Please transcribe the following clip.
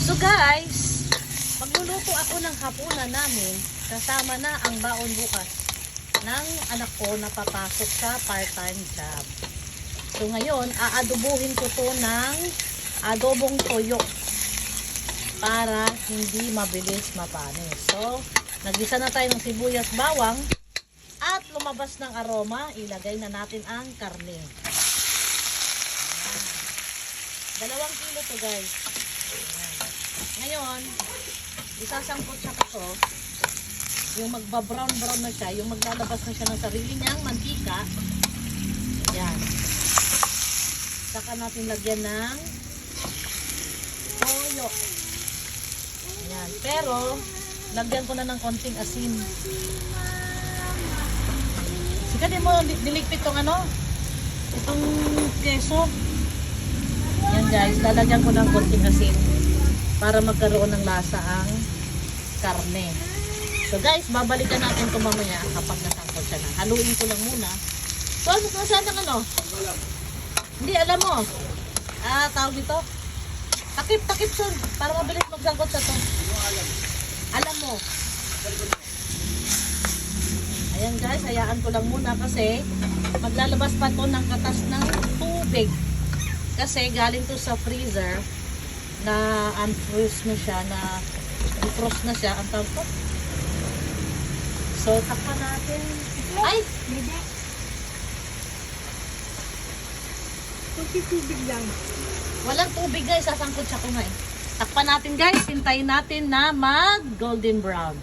So guys, magluluto ako ng hapunan namin kasama na ang baon bukas ng anak ko na papasok sa part-time job. So ngayon, aadobuhin ko to ng adobong toyo para hindi mabilis mapanis. So, nagisa na tayo ng sibuyas, bawang at lumabas ng aroma, ilagay na natin ang karne. 2 kilo to guys. Ayan. Ngayon, isasangkot siya ko to. Yung magba-brown na siya, yung maglalabas na siya ng sarili niyang mantika. Ayan. Saka natin lagyan ng toyo. Ayan. Pero, lagyan ko na ng konting asin. Sika din mo niligpit tong itong keso. Yan guys, lalagyan ko ng konting asin para magkaroon ng lasa ang karne. So guys, babalikan natin ito mamaya kapag nasangkot siya na. Haluin ko lang muna. So, nasaan ang Hindi, alam mo. Tawag dito. Takip son, para mabilis magsangkot sa to. Alam mo. Ayan guys, hayaan ko lang muna kasi maglalabas pa to ng katas ng tubig. Kasi galing to sa freezer na unfroze na siya, na defrost na siya. Ang tawag ko. So, takpan natin. Ay! Tubig lang. Walang tubig guys, sasangkot siya ko nga eh. Takpan natin guys, hintayin natin na mag golden brown.